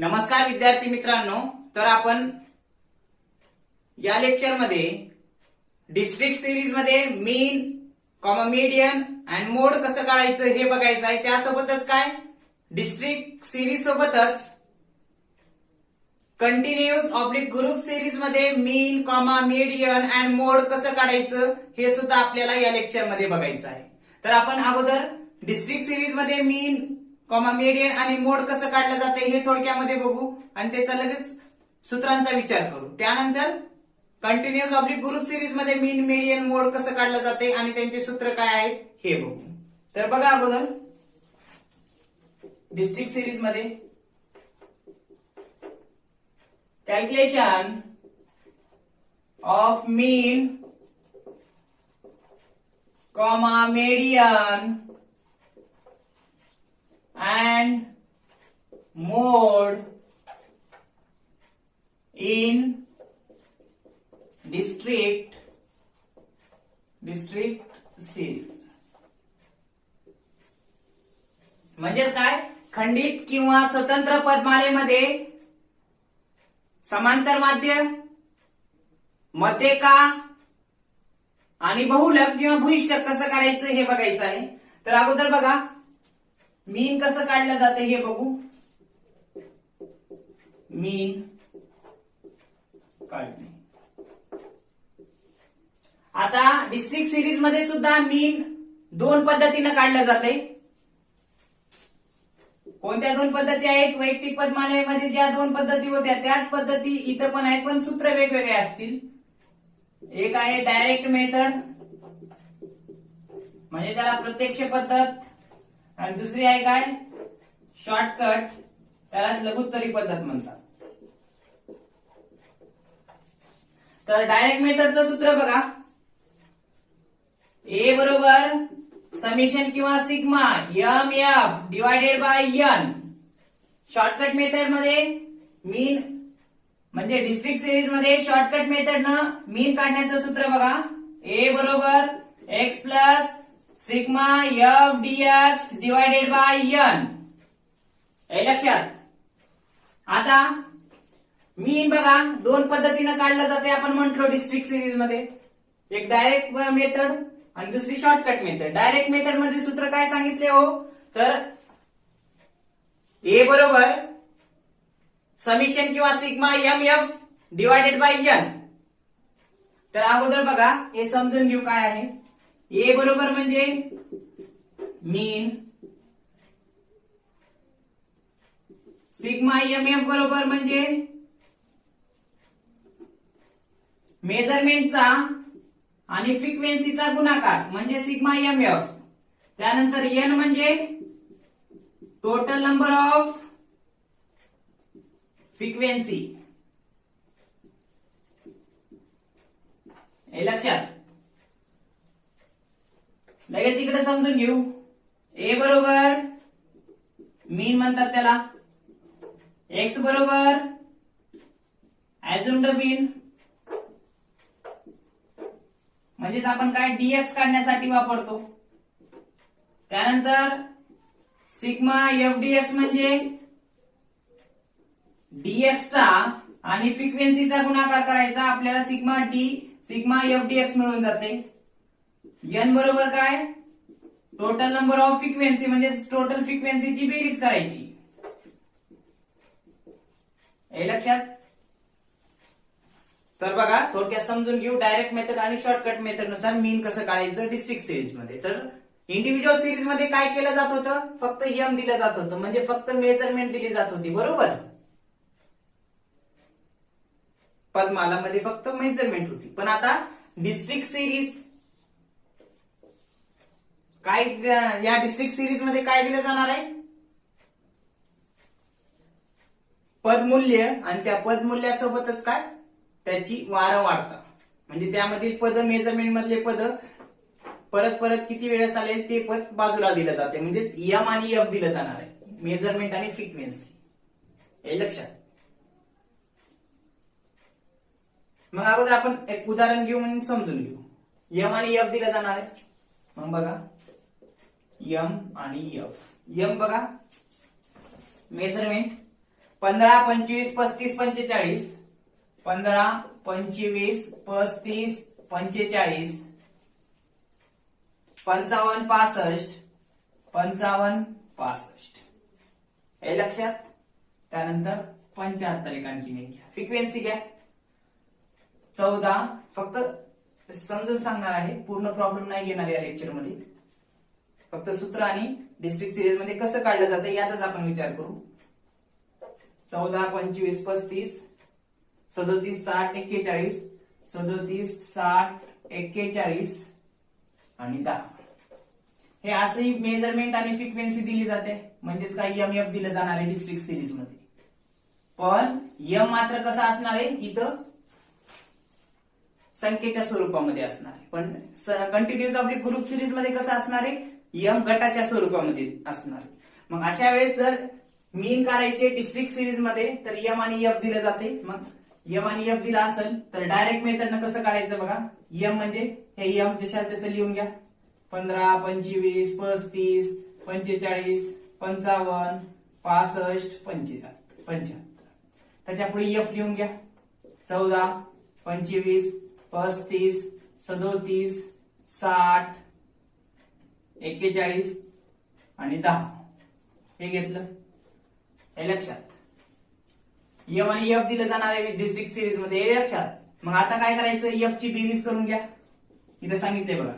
नमस्कार विद्यार्थी मित्रांनो, तर आपण या लेक्चर मध्ये डिस्ट्रिक्ट सिरीज मध्ये मीन, मीडियन अँड मोड कसं काढायचं हे बघायचं आहे। त्यासोबतच काय डिस्ट्रिक्ट सिरीज सोबतच कंटिन्यूअस ऑब्लिक ग्रुप सिरीज मध्ये मीन, मीडियन अँड मोड कसं काढायचं हे सुद्धा आपल्याला या लेक्चर मध्ये बघायचं आहे। तर आपण अगोदर डिस्ट्रिक्ट सिरीज मध्ये मीन, मीडियन आणि मोड कसं काढलं जाते हे थोडक्यामध्ये बघू आणि त्याचा लगेच सूत्रांचा विचार करू। त्यानंतर कंटिन्युअस ऑब्लिक ग्रुप सिरीज मध्ये मीन, मीडियन, मोड कसं काढलं जाते आणि त्यांचे सूत्र काय आहेत हे बघू। तर बघा अगोदर डिस्ट्रिक्ट सिरीज मध्ये calculation of mean, median and mode in district series म्हणजे काय, खंडित किंवा स्वतंत्र पदमालेमध्ये समांतर माध्य, मध्यका आणि बहुलक किंवा भूइष्टक कसं काढायचं हे बघायचं आहे। तर अगोदर बघा मीन कसं काढलं जाते हे बघू। मीन काढणे, आता डिस्ट्रिक्ट सिरीज मध्ये सुद्धा मीन दोन पद्धतीने काढलं जाते। कोणत्या दोन पद्धती आहेत? वैयक्तिक पदमालेमध्ये ज्या दोन पद्धती होत्या त्याच पद्धती इथं पण आहेत, पण सूत्र वेगवेगळे असतील। एक आहे डायरेक्ट मेथड, म्हणजे त्याला प्रत्यक्ष पद्धत, आणि दुसरी आहे काय, शॉर्टकट, त्याला लघुत्तरी पद्धत म्हणतात। तर डायरेक्ट मेथडचं सूत्र बघा, ए बरोबर समेशन किंवा sigma M F divided by N. Shortcut method मध्ये मीन म्हणजे डिस्ट्रिक्ट सिरीज मध्ये शॉर्टकट मेथडनं मीन काढण्याचं सूत्र बघा, ए बरोबर X plus sigma F dx divided by N. हे लक्षात। आता मीन बघा दोन पद्धतीने काढलं जाते, आपण म्हटलो डिस्ट्रिक्ट सिरीज मध्ये, एक डायरेक्ट मेथड आणि दुसरी शॉर्टकट मेथड। डायरेक्ट मेथड मध्ये सूत्र काय सांगितले हो, तर ए बरोबर समेशन किंवा sigma M F divided by n. तर अगोदर बघा हे समजून घेऊ काय आहे। ए बरोबर म्हणजे मीन, सिग्मा एम एफ बरोबर म्हणजे मेजरमेंटचा आणि फ्रिक्वेन्सीचा गुणाकार म्हणजे सिग्मा एम एफ। त्यानंतर एन म्हणजे टोटल नंबर ऑफ फ्रिक्वेन्सी, हे लक्षात। लगेच इकडे समजून घेऊ, ए बरोबर मीन म्हणतात त्याला, एक्स बरोबर अझ्युम्ड मीन, म्हणजेच आपण काय डीएक्स काढण्यासाठी वापरतो। त्यानंतर सिग्मा एफ डीएक्स म्हणजे डीएक्स चा आणि फ्रिक्वेन्सीचा गुणाकार करायचा, आपल्याला सिग्मा एफ डीएक्स मिळून जाते। एन बरोबर काय, टोटल नंबर ऑफ फ्रिक्वेन्सी म्हणजे टोटल फ्रिक्वेन्सीची बेरीज करायची, हे लक्षात। तर बघा थोडक्यात समजून घेऊ डायरेक्ट मेथड आणि शॉर्टकट मेथड नुसार मीन कसं काढायचं डिस्ट्रिक्ट सिरीज मध्ये। तर इंडिव्हिज्युअल सिरीज मध्ये काय केलं जात होतं, फक्त एम दिलं जात होतं, म्हणजे फक्त मेजरमेंट दिली जात होती, बरोबर। पदमाला मध्ये फक्त मेजरमेंट होती, पण आता डिस्ट्रिक्ट सिरीज काय, या डिस्ट्रिक्ट सिरीज मध्ये काय दिलं जाणार आहे, पदमूल्य आणि त्या पदमूल्यासोबतच काय त्याची वारंवारता, म्हणजे त्यामधील पद, मेजरमेंट मधले पद परत परत किती वेळेस आले ते पद बाजूला दिलं जाते, म्हणजे एम आणि एफ दिलं जाणार आहे, मेजरमेंट आणि फ्रिक्वेन्सी, हे लक्षात। मग अगोदर आपण एक उदाहरण घेऊ म्हणून समजून घेऊ। एम आणि एफ दिलं जाणार आहे, मग बघा एम आणि एफ। एम बघा मेजरमेंट 15, 25, 35, 45, 15, 25, 35, 45, 55, 65, 55, 65 हे लक्षात. त्यानंतर 75 एकांची घ्या. फ्रिक्वेन्सी घ्या 14. फक्त समजून सांगणार आहे, पूर्ण प्रॉब्लेम नाही घेणार या लेक्चर मध्ये. फक्त सूत्र आणि डिस्ट्रिक्ट सिरीज मध्ये कसं काढलं जातं याचाच आपण विचार करू. 14, 25, 35, 37, 60, 41, 37, 60, 41 आणि 10 हे असंही मेजरमेंट आणि फ्रिक्वेन्सी दिली जाते. म्हणजेच काय एमएफ दिलं जाणार आहे डिस्ट्रिक्ट सिरीज मध्ये. पण एम मात्र कसा असणार आहे इथं संख्येच्या स्वरूपामध्ये असणार आहे. पण कंटिन्युअस ऑब्लिक ग्रुप सिरीज मध्ये कसं असणार आहे एम गटाच्या स्वरूपामध्ये असणार आहे. मग अशा वेळेस जर मीन काढायचे डिस्ट्रिक्ट सिरीज मध्ये तर एम आणि एफ दिलं जाते. मग एम आणि एफ दिला असेल तर डायरेक्ट मेथडनं कसं काढायचं बघा. एम म्हणजे हे एम जशाल तसं लिहून घ्या. 15, 25, 35, 45, 55, 65, 75. त्याच्या पुढे एफ लिहून घ्या. 14, 25, 35, 37, 60, 41 आणि 10 हे घेतलं. हे लक्षात. एम आणि एफ दिलं जाणार आहे डिस्ट्रिक्ट सिरीज मध्ये हे लक्षात. मग आता काय करायचं एफ ची बेरीज करून घ्या. इथे सांगितलंय बघा.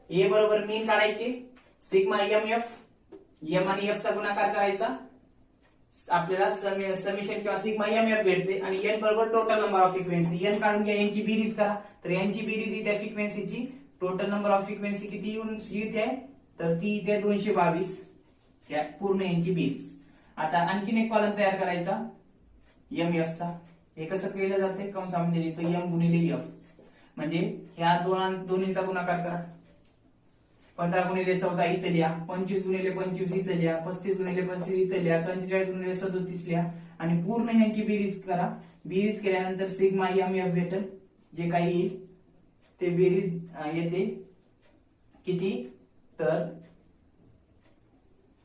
ए बरोबर मीन काढायचे सिग्मा एम एफ. एम आणि एफ चा गुणाकार करायचा आपल्याला समेशन किंवा सिग्मा एम एफ भेटते. आणि एन बरोबर total number of frequency. N काढून घ्या यांची बेरीज करा. तर यांची बेरीज त्या फ्रिक्वेन्सीची टोटल नंबर ऑफ फ्रिक्वेन्सी किती येते तर ती इथे 222 या पूर्ण यांची बेरीज. आता आणखीन एक कॉलम तयार करायचा एम एफ चा. हे कसं केलं जाते कंसामध्ये लिहितो एम गुणिले एफ. म्हणजे ह्या दोन्हीचा गुणाकार करा. 15 गुणिले 14 इथं लिहा. 25 गुणिले 25 इथं लिहा. 35 गुणिले 35 इथं लिहा. 44 गुणिले 37 लिहा. आणि पूर्ण ह्यांची बेरीज करा. बेरीज केल्यानंतर सिग्मा एम एफ भेटेल. जे काही येईल ते बेरीज येते किती तर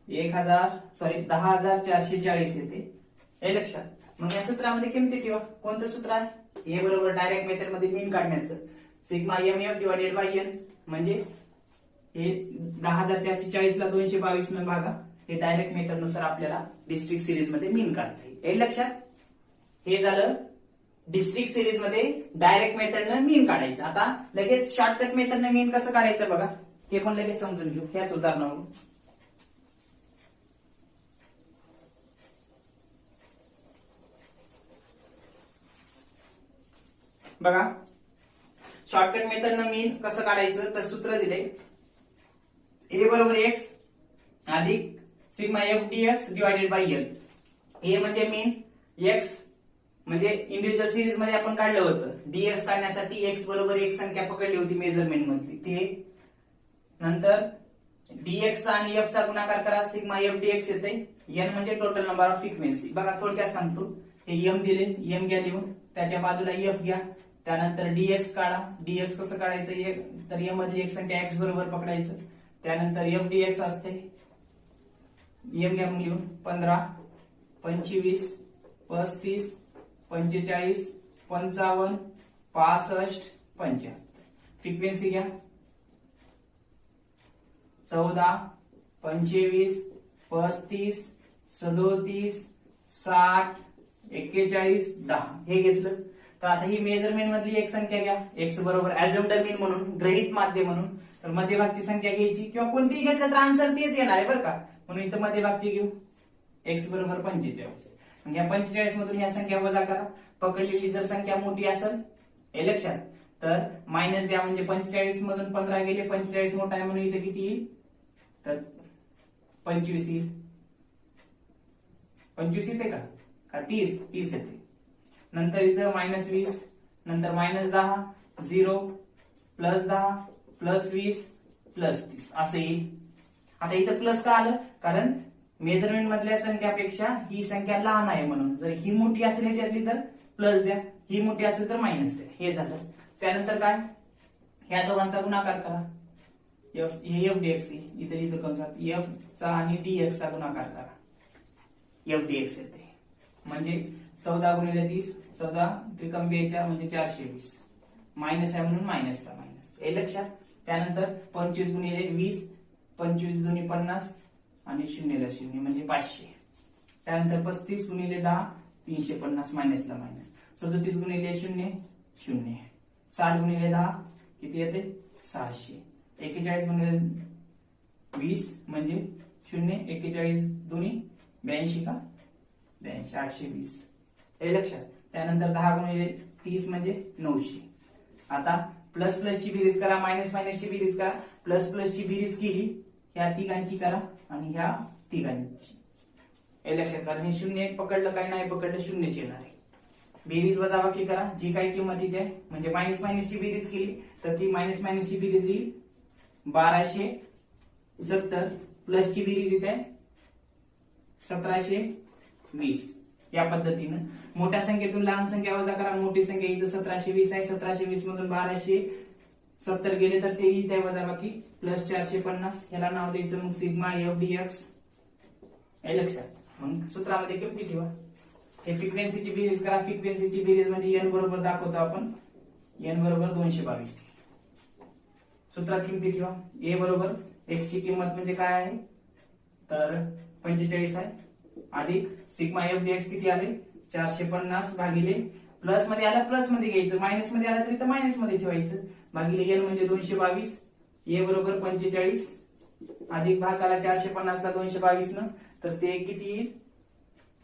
10,440 येते. हे लक्षात. मग या सूत्रामध्ये किमती ठेवा. कोणतं सूत्र आहे हे बरोबर डायरेक्ट मेथड मध्ये मीन काढण्याचं. Sigma M F divided by n म्हणजे हे 10,440 ला 222 न भागा. हे डायरेक्ट मेथड नुसार आपल्याला डिस्ट्रिक्ट सिरीज मध्ये मीन काढता येईल. हे लक्षात. हे झालं डिस्ट्रिक्ट सिरीज मध्ये डायरेक्ट मेथडनं मीन काढायचं. आता लगेच शॉर्टकट मेथडनं मीन कसं काढायचं बघा. हे पण लगेच समजून घेऊ ह्याच उदाहरणावरून. बघा शॉर्टकट मेथडनं मीन कसं काढायचं तर सूत्र दिले. ए बरोबर एक्स अधिक sigma F dx divided by L. A म्हणजे मीन, एक्स म्हणजे इंडिव्हिज्युअल सिरीज मध्ये आपण काढलं होतं. डीएक्स काढण्यासाठी एक्स बरोबर एक संख्या पकडली होती मेजरमेंट मधली ते. नंतर डीएक्स आणि एफ चा गुणाकार करा सिग्मा एफ डीएक्स येते. एन म्हणजे टोटल नंबर ऑफ फ्रिक्वेन्सी. बघा थोडक्यात सांगतो. हे एम दिले एम घ्या लिहून. त्याच्या बाजूला एफ घ्या. त्यानंतर डीएक्स काढा. डीएक्स कसं काढायचं तर एम मधली एक संख्या एक्स बरोबर पकडायचं. त्यानंतर एफ डीएक्स असते. एम घ्या लिहून. 15, 25, 35, 45, 55, 65, 75. फ्रिक्वेन्सी घ्या 14, 25, 35, 37, 60, 41, 10 हे घेतलं. तर आता ही मेजरमेंट मधली एक संख्या घ्या. एक्स बरोबर ऍझ्युम्ड मीन म्हणून गृहीत माध्य म्हणून. तर मध्यभागची संख्या घ्यायची किंवा कोणतीही घेतलं तर आन्सर तेच येणार आहे बरं का. म्हणून इथं मध्यभागची घेऊ. एक्स बरोबर 45. मग या 45 मधून ह्या संख्या वजा करा. पकडलेली जर संख्या मोठी असेल हे लक्षात तर मायनस द्या. म्हणजे 45 मधून 15 गेले. 45 मोठा आहे म्हणून इथं किती येईल तर 25 येईल. 25 येते का 30 येते. नंतर इथं -20 नंतर -10 0 +10 +20 +30 असं येईल. आता इथं प्लस का आलं कारण मेजरमेंट मधल्या संख्यापेक्षा ही संख्या लहान आहे म्हणून. जर ही मोठी असेल ह्याच्यातली तर प्लस द्या. ही मोठी असेल तर मायनस द्या. हे झालं. त्यानंतर काय ह्या दोघांचा गुणाकार करा. एफ डीएक्स इथे इथं कंसात एफ चा आणि डीएक्स चा गुणाकार करा. एफ डीएक्स येते. म्हणजे 14 गुणिले 30, 14 त्रिकम 42 म्हणजे 420. मायनस आहे म्हणून मायनसला मायनस, हे लक्षात. त्यानंतर 25 गुणिले 20, 25 दुनी 50 आणि 0 ला 0 म्हणजे 500. त्यानंतर 35 गुणिले 10, 350 मायनसला मायनस. 37 गुणिले 0, 0. 60 गुणिले 10 किती येते? 600. 41 गुणिले 20 म्हणजे 0. 41 दुनी 82 का? 82, 820, हे लक्षात. त्यानंतर 10 गुणिले 30 म्हणजे 900. आता प्लस प्लस ची बेरीज करा, मायनस मायनस ची बेरीज करा. प्लस प्लस ची बेरीज केली ह्या तिघांची करा आणि ह्या तिघांची, हे लक्षात. कारण हे 0 1 पकडलं, काही नाही पकडलं, 0च येणार आहे. बेरीज वजाबाकी करा, जी काही किंमत इथे आहे, म्हणजे मायनस मायनस ची बेरीज केली तर ती मायनस मायनस ची बेरीज येईल 1270. प्लस ची बेरीज इथे 1720. या पद्धतीनं मोठ्या संख्येतून लहान संख्या वजा करा. मोठी संख्या इथं 1720 आहे, 1720 मधून 1270 गेले तर ते इथे वजाबाकी प्लस 450. याला नाव द्यायचं मग सिग्मा एफ डी एक्स, हे लक्षात. मग सूत्रामध्ये किमती ठेवा. हे फ्रिक्वेन्सीची बेरीज करा. फ्रिक्वेन्सीची बेरीज म्हणजे एन बरोबर दाखवतो आपण, एन बरोबर 222. सूत्रात किमती ठेवा. ए बरोबर एक्स ची किंमत म्हणजे काय आहे तर 45 आहे, अधिक सिग्मा एफ डी एक्स किती आले 450 भागिले, प्लस मध्ये आला प्लस मध्ये घ्यायचं, मायनस मध्ये आला तरी तर मायनस मध्ये ठेवायचं, भागिले एन म्हणजे 222. ए बरोबर 45 अधिक भागाला 450 ला 222 न, तर ते किती येईल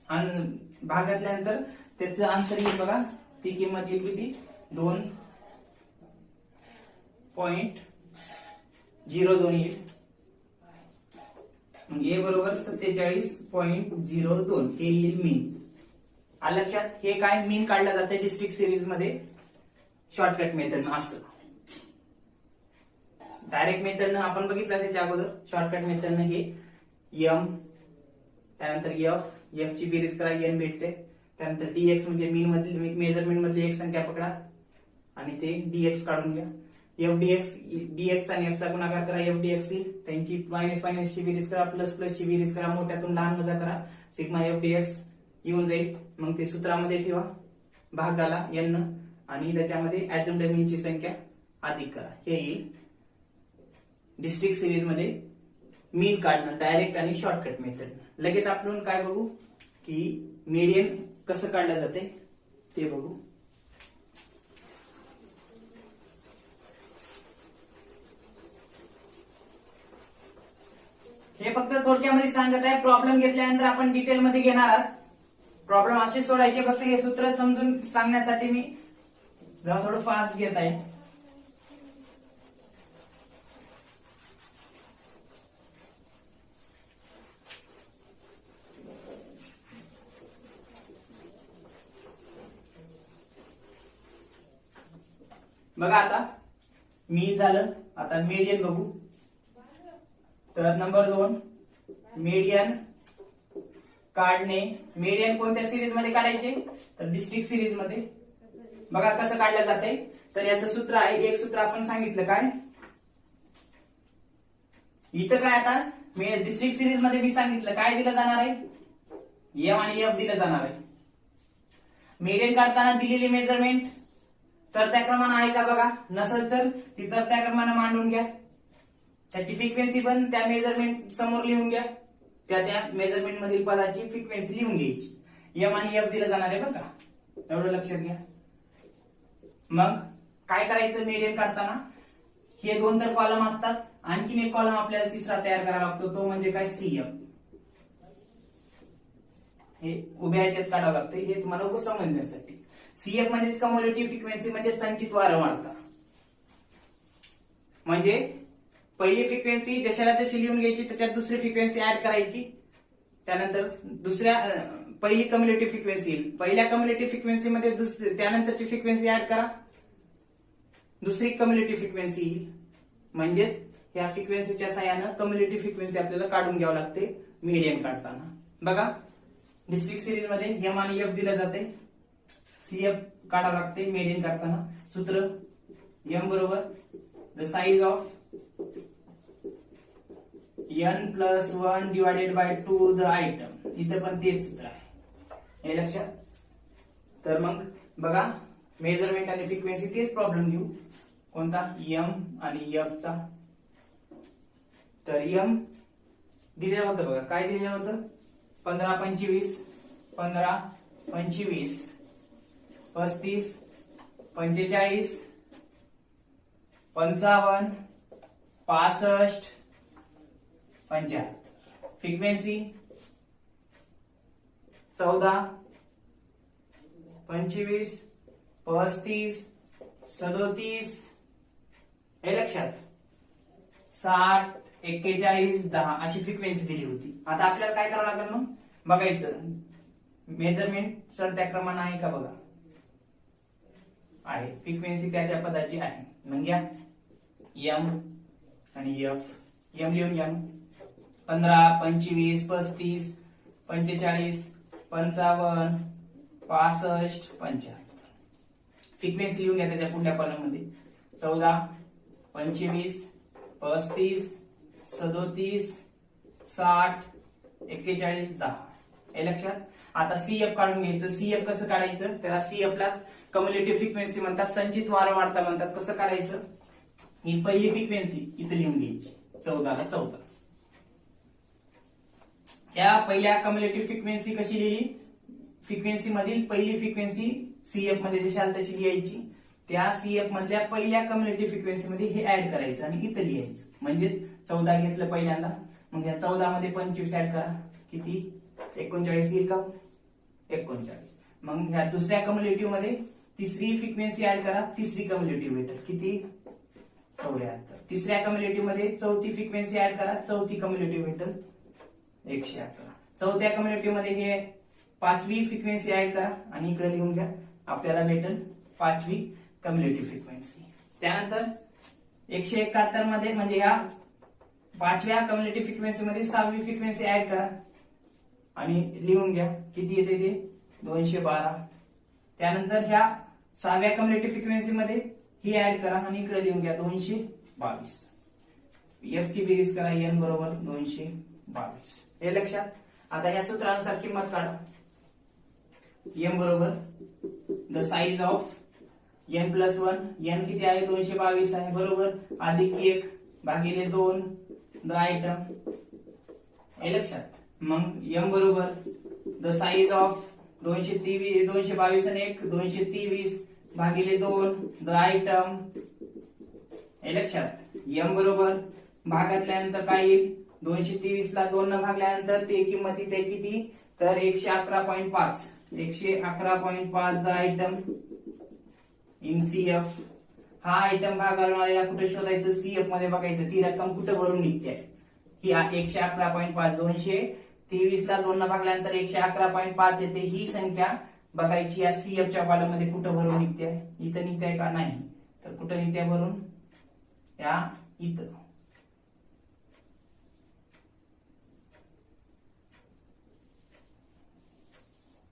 आणि भागातल्यानंतर त्याचं अंतर येईल बघा. ती किंमत येईल किती 2.02 येईल. मग ए बरोबर 47.02 हे येईल मीन. लक्षात. हे काय मीन काढलं जाते डिस्ट्रिक्ट सिरीज मध्ये शॉर्टकट मेथड असं. डायरेक्ट मेथडनं आपण बघितलं त्याच्या अगोदर. शॉर्टकट मेथडनं हे एम, त्यानंतर एफ ची बेरीज करा, एन भेटते. त्यानंतर डीएक्स म्हणजे मीन मधली मेजरमेंट मधली एक संख्या पकडा आणि ते डीएक्स काढून घ्या. एफ डीएक्स आणि एफ चा गुणाकार करा, एफ डीएक्स येईल. त्यांची मायनस मायनस ची बेरीज करा, प्लस प्लस ची बेरीज करा, मोठ्यातून लहान वजा करा, सिग्मा एफ डीएक्स येऊन जाईल. मग ते सूत्रामध्ये ठेवा, भागाला एन आणि त्याच्यामध्ये ऍझ्युम्ड मीनची संख्या अधिक करा, हे येईल. डिस्ट्रिक्ट सिरीज मध्ये मीन काढणं डायरेक्ट आणि शॉर्टकट मेथड. लगेच आपण काय बघू की मीडियन कसं काढलं जाते ते बघू. हे फक्त थोडक्यामध्ये सांगत आहे. प्रॉब्लेम घेतल्यानंतर आपण डिटेल मध्ये घेणार आहात. प्रॉब्लेम असे सोडायचे, फक्त हे सूत्र समजून सांगण्यासाठी मी जरा थोडं फास्ट घेत आहे. बघा आता मीन झालं, आता मीडियन बघू. तर नंबर 2 मीडियन काढणे. मीडियन कोणत्या सिरीज मध्ये काढायचे तर डिस्ट्रिक्ट सिरीज मध्ये. बघा कसं काढलं जाते. तर याचं सूत्र आहे, एक सूत्र आपण सांगितलं काय इथं काय. आता मी डिस्ट्रिक्ट सिरीज मध्ये मी सांगितलं काय दिलं जाणार आहे, एम आणि एफ दिलं जाणार आहे. मीडियन काढताना दिलेली मेजरमेंट चढत्या क्रमानं आहे का बघा, नसेल तर ती चढत्या क्रमानं मांडून घ्या. त्याची फ्रिक्वेन्सी पण त्या मेजरमेंट समोर लिहून घ्या, त्या मेजरमेंट मधील पदाची फ्रिक्वेन्सी लिहून घ्यायची. एम आणि एफ दिलं जाणार आहे बघा, एवढं लक्षात घ्या. मग काय करायचं मीडियन काढताना, हे 2 तर कॉलम असतात, आणखीन एक कॉलम आपल्याला तिसरा तयार करावा लागतो, तो म्हणजे काय सीएफ. हे उभ्या ह्याच्यात काढावं लागतं, हे तुम्हाला समजण्यासाठी. सीएफ म्हणजे कम्युलेटिव्ह फ्रिक्वेन्सी म्हणजे संचित वारंवारता. म्हणजे पहिली फ्रिक्वेन्सी जशाला तशी लिहून घ्यायची, त्याच्यात दुसरी फ्रिक्वेन्सी ऍड करायची, त्यानंतर पहिली कम्युलेटिव्ह फ्रिक्वेन्सी येईल, पहिल्या कम्युलेटिव्ह फ्रिक्वेन्सी मध्ये त्यानंतरची फ्रिक्वेन्सी ऍड करा, दुसरी कम्युलेटिव्ह फ्रिक्वेन्सी येईल. म्हणजे या फ्रिक्वेन्सीच्या सहाय्यानं कम्युलेटिव्ह फ्रिक्वेन्सी आपल्याला काढून घ्यावं लागते मीडियन काढताना. बघा डिस्ट्रिक्ट सिरीज मध्ये एम आणि एफ दिलं जाते, सीएफ काढावं लागते मीडियन काढताना. सूत्र एम बरोबर the size of n+1 / 2 the item. इथं पण तेच सूत्र आहे. हे लक्षात. तर मग बघा मेजरमेंट आणि फ्रिक्वेन्सी तेच प्रॉब्लेम घेऊ. कोणता? एम आणि एफ चा. तर एम दिलेलं होतं बघा, काय दिलेलं होतं? 15 25 15 25 35 45 55 65 75. फ्रिक्वेन्सी 14 25 35 37. हे लक्षात. 60 41 10 अशी फ्रिक्वेन्सी दिली होती. आता आपल्याला काय करावं लागेल? मग बघायचं मेजरमेंट चढत्या क्रमानं आहे का बघा. आहे. फ्रिक्वेन्सी त्या पदाची आहे. मग घ्या एम आणि एफ. एम लिहून घ्या. 15 25 35 45 55 65 75. फ्रिक्वेन्सी लिहून घ्या त्याच्या पुढल्या कॉलम मध्ये. 14 25 35 37 60 41 10. हे लक्षात. आता सीएफ काढून घ्यायचं. सीएफ कसं काढायचं? त्याला सीएफ लाच कम्युलेटिव्ह फ्रिक्वेन्सी म्हणतात, संचित वारंवारता म्हणतात. कसं काढायचं? ही पहिली फ्रिक्वेन्सी इथे लिहून घ्यायची 14 ला 14. या पहिल्या कम्युलेटिव्ह फ्रिक्वेन्सी कशी लिहिली? फ्रिक्वेन्सी मधील पहिली फ्रिक्वेन्सी सीएफ मध्ये जशी आली तशी लिहायची. त्या सीएफ मधल्या पहिल्या कम्युलेटिव्ह फ्रिक्वेन्सी मध्ये हे ऍड करायचं आणि इथं लिहायचं. म्हणजेच 14 घेतलं पहिल्यांदा. मग या 14 मध्ये 25 ऍड करा. किती? 39 येईल का? 39. मग ह्या दुसऱ्या कम्युलेटिव्ह मध्ये तिसरी फ्रिक्वेन्सी ऍड करा. तिसरी कम्युलेटिव्ह भेटेल. किती? 74. तिसऱ्या कम्युलेटिव्ह मध्ये चौथी फ्रिक्वेन्सी ऍड करा. चौथी कम्युलेटिव्ह भेटेल 111. चौथ्या कम्युलेटिव्ह मध्ये हे पाचवी फ्रिक्वेन्सी ऍड करा आणि इकडे लिहून घ्या. आपल्याला भेटेल पाचवी कम्युलेटिव्ह फ्रिक्वेन्सी. त्यानंतर 171 मध्ये म्हणजे या पाचव्या कम्युलेटिव्ह फ्रिक्वेन्सी मध्ये सहावी फ्रिक्वेन्सी ऍड करा आणि लिहून घ्या. किती येते ते? 212. त्यानंतर ह्या सहाव्या कम्युलेटिव्ह फ्रिक्वेन्सी मध्ये ही ऍड करा आणि इकडे लिहून घ्या 222. एफ ची बेरीज करा. एन बरोबर 222. हे लक्षात. आता या सूत्रानुसार किंमत काढा. एम बरोबर the size of n plus 1. N किती आहे? 222 आहे बरोबर. अधिक 1 भागिले 2 द आयटम. हे लक्षात. मग एम बरोबर द साइज ऑफ 222 आणि 1 223 भागिले 2 द आयटम. हे लक्षात. एम बरोबर भागातल्यानंतर काय येईल? 223 ला 2 न भागल्यानंतर ते किंमत इथे किती? तर 111.5. 111.5 द आयटम इन सीएफ. हा आयटम भागाला कुठे शोधायचं? सीएफ मध्ये बघायचं. ती रक्कम कुठे भरून निघते? ही 111.5. 223 ला 2 न भागल्यानंतर 111.5 येते. ही संख्या बघायची या सीएफ च्या कॉलम मध्ये कुठे भरून निघते? इथं निघते का? नाही. तर कुठे निघते भरून? या इथं.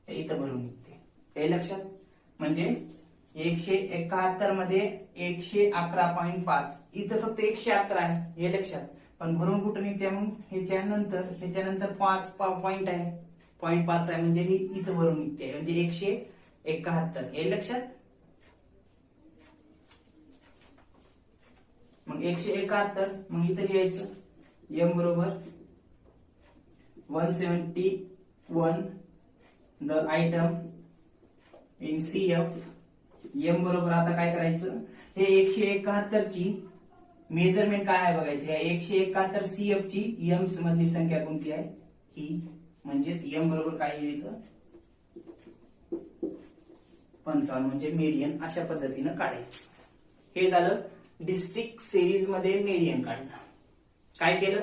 इथं भरून निघते. हे लक्षात. म्हणजे 171 मध्ये 111.5 इथं फक्त 111 आहे. हे लक्षात. पण भरून कुठं निघते? मग ह्याच्यानंतर 5 पॉइंट आहे. 0.5 आहे म्हणजे ही इथं भरून निघते. म्हणजे 171. हे लक्षात. मग 171. मग इथं लिहायचं एम बरोबर 171 the item in CF. M बरोबर आता काय करायचं? हे 171 ची मेजरमेंट काय आहे बघायचं. या 171 सीएफ ची एम मधली संख्या कोणती आहे? ही. म्हणजेच एम बरोबर काय येईल? 55 म्हणजे मीडियन. अशा पद्धतीनं काढायचं. हे झालं डिस्ट्रिक्ट सिरीज मध्ये मीडियन काढणं. काय केलं?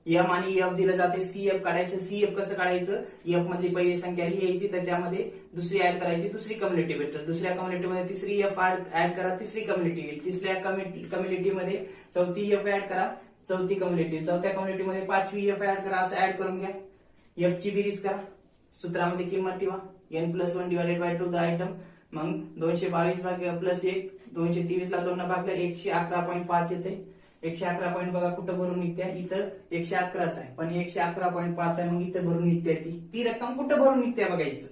एम आणि एफ दिलं जाते. सीएफ काढायचं. सीएफ कसं काढायचं? एफ मधली पहिली संख्या लिहायची, त्याच्यामध्ये दुसरी ऍड करायची, दुसरी कम्युलेटिव्ह भेटेल. दुसऱ्या कम्युलेटिव्ह मध्ये तिसरी एफ ऍड करा, तिसरी कम्युलेटिव्ह येईल. तिसऱ्या कम्युलेटिव्ह मध्ये चौथी एफ ऍड करा, चौथी कम्युलेटिव्ह. चौथ्या कम्युलेटिव्ह मध्ये पाचवी एफ ऍड करा. असं ऍड करून घ्या. एफ ची बेरीज करा. सूत्रामध्ये किंमत ठेवा. n+1 divided by 2 the item. मग 222 भागिले प्लस 1 223 ला 2 भागले 111.5 येते. 111 पॉईंट बघा कुठं भरून निघते? इथं 111च आहे पण 111.5 आहे. मग इथं भरून निघते. ती रक्कम कुठं भरून निघते बघायचं.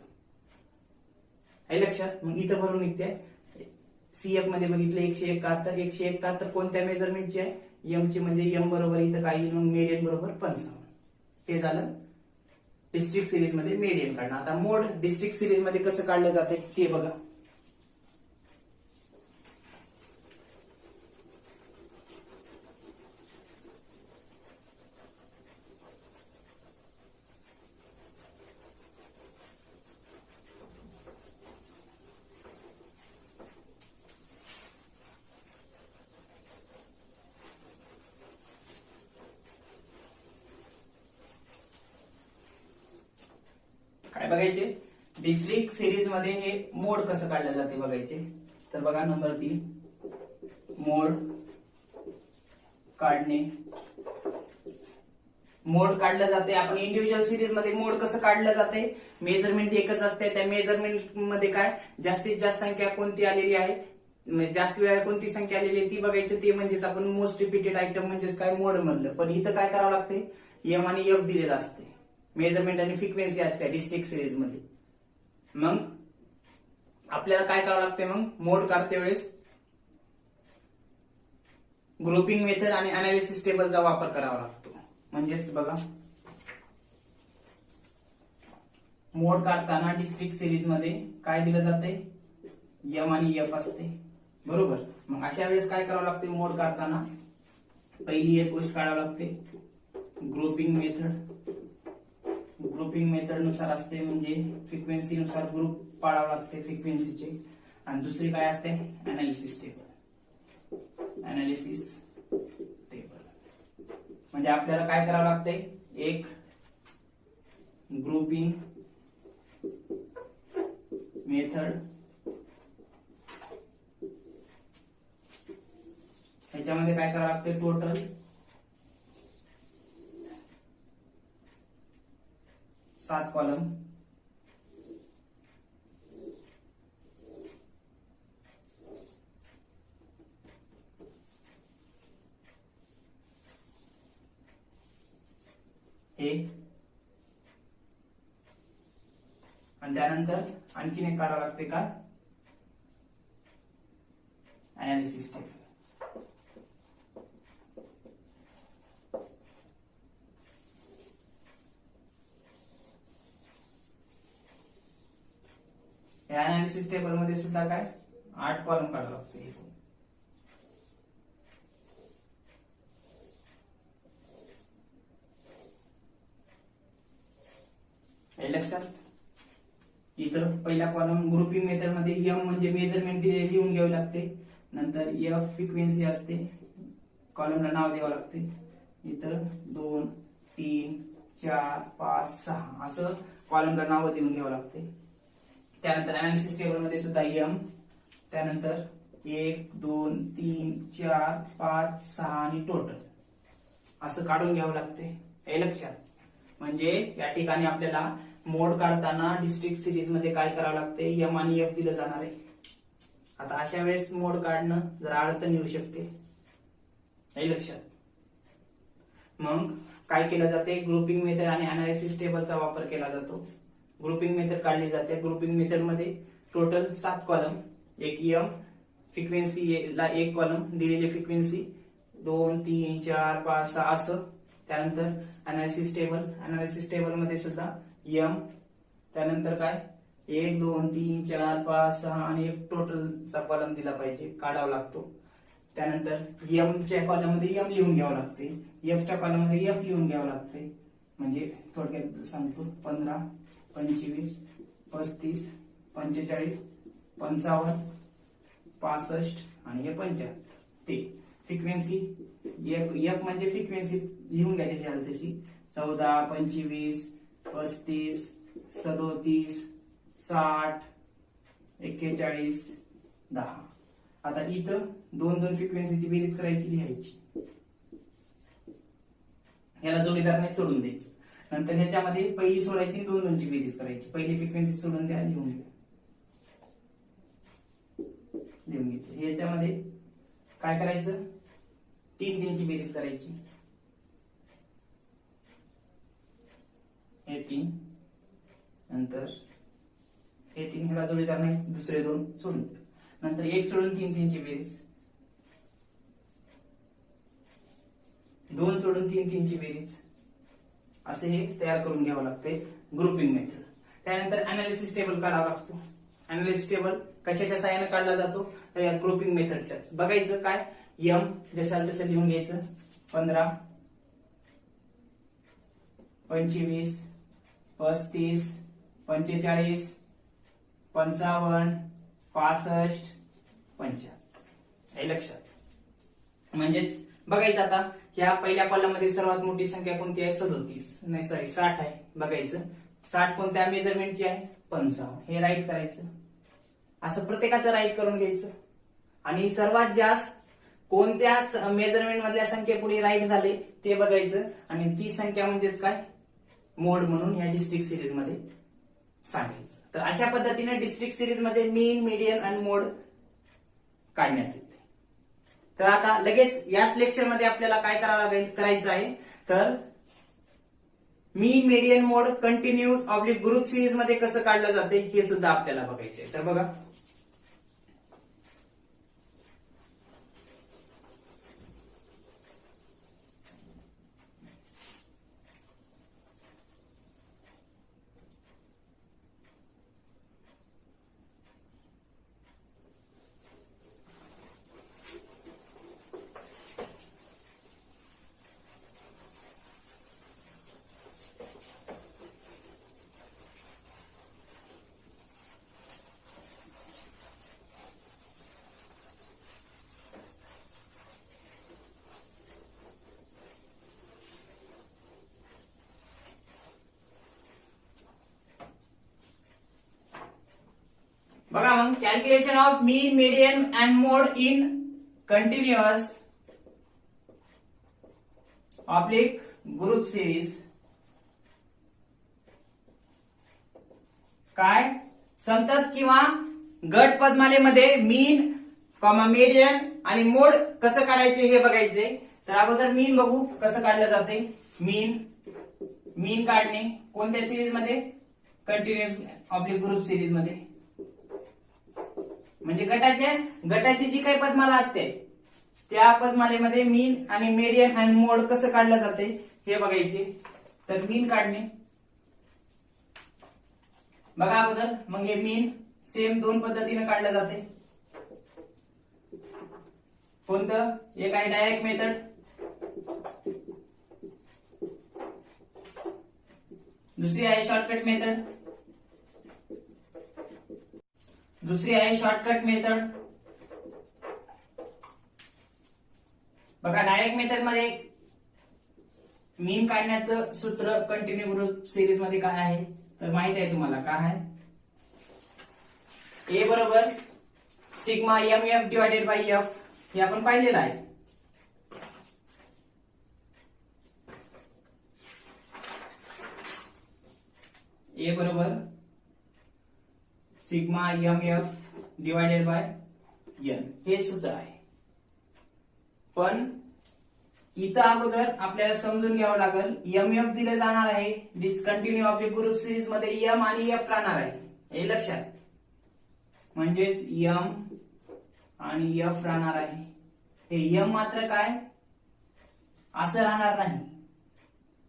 आहे लक्षात. मग इथं भरून निघते सीएफ मध्ये बघितलं 171 कोणत्या मेजरमेंटची आहे, एम ची, म्हणजे एम बरोबर इथं काय येईल, मग मेडियन बरोबर 55. ते झालं डिस्ट्रिक्ट सिरीज मध्ये मेडियन काढणं. आता मोड डिस्ट्रिक्ट सिरीज मध्ये कसं काढलं जाते ते बघा. काय बघायचे, डिस्ट्रिक्ट सिरीज मध्ये हे मोड कसं काढलं जाते बघायचे. तर बघा नंबर 3, मोड काढणे. मोड काढलं जाते. आपण इंडिव्हिज्युअल सिरीज मध्ये मोड कसं काढलं जाते, मेजरमेंट एकच असते, त्या मेजरमेंट मध्ये काय जास्तीत जास्त संख्या कोणती आलेली आहे, म्हणजे जास्त वेळा कोणती संख्या आलेली आहे ती बघायची. ते म्हणजेच आपण मोस्ट रिपीटेड आयटम म्हणजेच काय मोड मधलं. पण इथं काय करावं लागते, एम आणि एफ दिलेलं असते, मेजरमेंट आणि फ्रिक्वेन्सी असते डिस्ट्रिक्ट सिरीज मध्ये. मग आपल्याला काय करावं लागते, मग मोड काढते वेळेस ग्रुपिंग मेथड आणि अनालिसिस टेबलचा वापर करावा लागतो. म्हणजेच बघा, मोड काढताना डिस्ट्रिक्ट सिरीज मध्ये काय दिलं जाते, एम आणि एफ असते, बरोबर. मग अशा वेळेस काय करावं लागते, मोड काढताना पहिली एक गोष्ट काढावी लागते, ग्रुपिंग मेथड. ग्रुपिंग मेथड नुसार असते, म्हणजे फ्रिक्वेन्सी नुसार ग्रुप पाळावं लागते फ्रिक्वेन्सीचे. आणि दुसरी काय असते, अनालिसिस टेबल. अनालिसिस टेबल म्हणजे आपल्याला काय करावं लागते, एक ग्रुपिंग मेथड, ह्याच्यामध्ये काय करावं लागते, टोटल 7 कॉलम. हे आणि त्यानंतर आणखीन एक काढावं लागते का, अनालिसिस टेबल. या अनालिसिस टेबल मध्ये सुद्धा काय 8 कॉलम काढावं लागते. हे लक्षात. इथं पहिला कॉलम ग्रुपिंग मेथड मध्ये एम म्हणजे मेजरमेंट लिहून घ्यावे लागते. नंतर एफ फ्रिक्वेन्सी असते, कॉलमला नाव द्यावं लागते. इथं 2 3 4 5 6 असं कॉलमला नाव देऊन घ्यावं लागते. त्यानंतर अनालिसिस टेबल मध्ये सुद्धा एम, त्यानंतर 1 2 3 4 5 6 आणि टोटल असं काढून घ्यावं लागते. हे लक्षात. म्हणजे या ठिकाणी आपल्याला मोड काढताना डिस्ट्रिक्ट सिरीज मध्ये काय करावं लागते, एम आणि एफ दिलं जाणार आहे. आता अशा वेळेस मोड काढणं जरा अडचण येऊ शकते, हे लक्षात. मग काय केलं जाते, ग्रुपिंग मेथड आणि अनालिसिस टेबलचा वापर केला जातो. ग्रुपिंग मेथड काढली जाते. ग्रुपिंग मेथड मध्ये टोटल 7 कॉलम, एक एम, फ्रिक्वेन्सी ला एक कॉलम, दिलेली फ्रिक्वेन्सी 2 3 4 5 6 असं. त्यानंतर अनालिसिस टेबल, अनालिसिस टेबल मध्ये सुद्धा एम, त्यानंतर काय 1 2 3 4 5 6 आणि एक टोटलचा कॉलम दिला पाहिजे, काढावा लागतो. त्यानंतर एम च्या कॉलम मध्ये एम लिहून घ्यावं लागते, एफ च्या कॉलम मध्ये एफ लिहून घ्यावं लागते. म्हणजे थोडक्यात सांगतो, 15 25 35 45 55 65 आणि हे 75. ते फ्रिक्वेन्सी एफ म्हणजे फ्रिक्वेन्सी लिहून घ्यायची झाली तशी 14 25 35 37 60 41 10. आता इथं 2 फ्रिक्वेन्सीची बेरीज करायची, लिहायची. ह्याला जोडीदार नाही, सोडून द्यायचं. नंतर ह्याच्यामध्ये पहिली सोडायची, 2 ची बेरीज करायची. पहिली फ्रिक्वेन्सी सोडून द्या, लिहून घ्या, लिहून घ्यायचं. ह्याच्यामध्ये काय करायचं, 3 ची बेरीज करायची. हे 3, नंतर हे 3 ह्याला जोडीदार नाही, दुसरे 2 सोडून द्या. नंतर 1 सोडून 3 3 ची बेरीज, 2 सोडून 3 3 ची बेरीज, असे हे तयार करून घ्यावं लागते ग्रुपिंग मेथड. त्यानंतर अनालिसिस टेबल काढावा लागतो. अनालिसिस टेबल कशाच्या सहाय्याने काढला जातो, तर या ग्रुपिंग मेथडच्याच. बघायचं काय, यम जशाल तसं लिहून घ्यायचं. 15, 25, 35, 45, 55, 65, 75. हे लक्षात. म्हणजेच बघायचं आता ह्या पहिल्या कॉलम मध्ये सर्वात मोठी संख्या कोणती आहे, 60 आहे. बघायचं 60 कोणत्या मेजरमेंटची आहे, 55. हे राईट करायचं. असं प्रत्येकाचं राईट करून घ्यायचं. आणि सर्वात जास्त कोणत्या मेजरमेंट मधल्या संख्येपुढे राईट झाले ते बघायचं. आणि ती संख्या म्हणजेच काय, मोड म्हणून या डिस्ट्रिक्ट सिरीज मध्ये सांगायचं. तर अशा पद्धतीने डिस्ट्रिक्ट सिरीज मध्ये मीन, मीडियन आणि मोड काढण्यात येते. तर आता लगेच याच लेक्चर मध्ये आपल्याला काय करायचं आहे, तर मीन, मीडियन, मोड कंटिन्यूस ऑब्लिक ग्रुप सिरीज मध्ये कसं काढलं जाते हे सुद्धा आपल्याला बघायचंय. तर बघा, बघा मग, calculation of mean, median and mode in continuous oblique group series. काय, संतत किंवा गट पदमालेमध्ये मीन, मीडियन आणि मोड कसं काढायचे हे बघायचे. तर अगोदर मीन बघू कसं काढलं जाते. मीन काढणे कोणत्या सिरीज मध्ये, कंटिन्युअस ऑब्लिक ग्रुप सिरीज मध्ये. म्हणजे गटाची जी काही पदमाला असते त्या पदमालेमध्ये मीन आणि मीडियन आणि मोड कसं काढलं जाते हे बघायचे. तर मीन काढणे बघा अगोदर. मग हे मीन सेम 2 पद्धतीने काढलं जाते. कोणतं, एक आहे डायरेक्ट मेथड, दुसरी आहे शॉर्टकट मेथड. बघा, डायरेक्ट मेथड मध्ये मीन काढण्याचं सूत्र कंटिन्यू ग्रुप सिरीज मध्ये काय आहे, तर माहित आहे तुम्हाला काय आहे. ए बरोबर sigma M F divided by f, हे आपण पाहिलेलं आहे. ए बरोबर sigma M F divided by N, हे सूत्र आहे. पण इथं अगोदर आपल्याला समजून घ्यावं लागेल, एम एफ दिलं जाणार आहे डिस्कंटिन्यू ऑब्लिक ग्रुप सिरीज मध्ये, एम आणि एफ राहणार आहे हे लक्षात. म्हणजेच एम आणि एफ राहणार आहे. हे एम मात्र काय असं राहणार नाही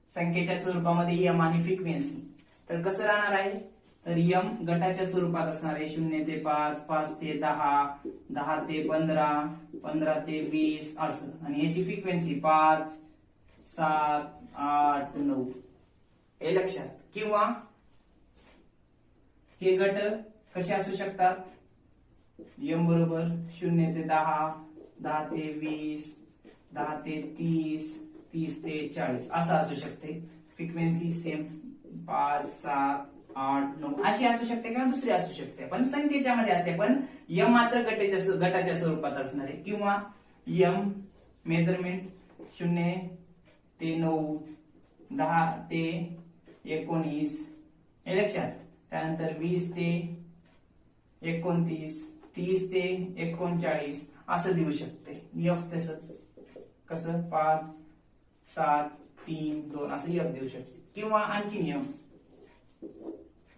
संख्येच्या स्वरूपामध्ये, एम आणि फ्रिक्वेन्सी. तर कसं राहणार आहे, तर एम गटाच्या स्वरूपात असणार आहे. 0 ते 5, 5 ते 10, 10 ते 15, 15 ते 20 असं. आणि याची फ्रिक्वेन्सी 5, 7, 8, 9 हे लक्षात. किंवा हे गट कसे असू शकतात, एम बरोबर 0 ते 10, 10 ते 20, 10 ते 30, 30 ते 40 असं असू शकते. फ्रिक्वेन्सी सेम 5, 7, 8, 9 अशी असू शकते किंवा दुसरी असू शकते, पण संख्येच्या मध्ये असते. पण यम मात्र गटाच्या स्वरूपात असणार आहे. किंवा यम मेजरमेंट 0 ते 9, 10 ते 19 हे लक्षात. त्यानंतर 20 ते 29, 30 ते 39 असं देऊ शकते. एफ तसंच कसं 5, 7, 3, 2 असं एफ देऊ शकते. किंवा आणखी नियम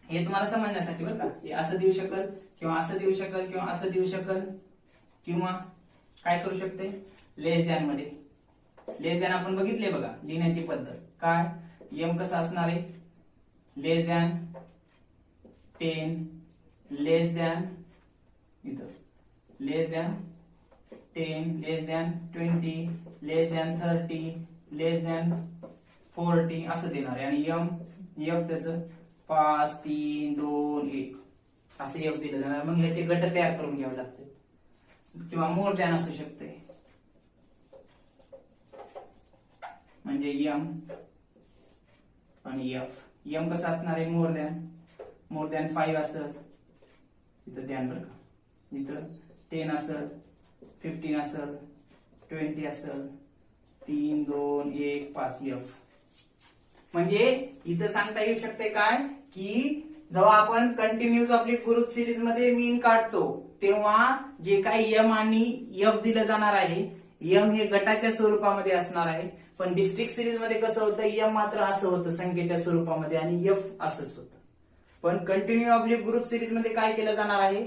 हे तुम्हाला समजण्यासाठी बरं का, हे असं देऊ शकल किंवा असं देऊ शकल किंवा असं देऊ शकल किंवा काय करू शकते, लेस दॅन मध्ये. लेस दॅन आपण बघितले बघा लिहिण्याची पद्धत काय, एम कसा असणार आहे, लेस दॅन 10, लेस दॅन इथं लेस दॅन 10, लेस दॅन 20, लेस दॅन 30, लेस दॅन 40 असं देणार आहे. आणि एफ त्याचं 5 3 2 1 असं एफ दिलं जाणार. मग याचे गट तयार करून घ्यावे लागते किंवा मोर दॅन असू शकते, म्हणजे एम आणि एफ. एम कसं असणार आहे, मोर दॅन 5 असं इथं ध्यान बरं का, इथं 10 असं, 15 असं, 20 असं, 3 2 1 5 एफ. म्हणजे इथं सांगता येऊ शकते काय की जेव्हा आपण कंटिन्युअस ऑब्लिक ग्रुप सिरीज मध्ये मीन काढतो तेव्हा जे काही एम आणि एफ दिलं जाणार आहे, एम हे गटाच्या स्वरूपामध्ये असणार आहे. पण डिस्ट्रिक्ट सिरीज मध्ये कसं होतं, एम मात्र असं होतं संख्येच्या स्वरूपामध्ये आणि एफ असंच होतं. पण कंटिन्यू ऑब्लिक ग्रुप सिरीज मध्ये काय केलं जाणार आहे,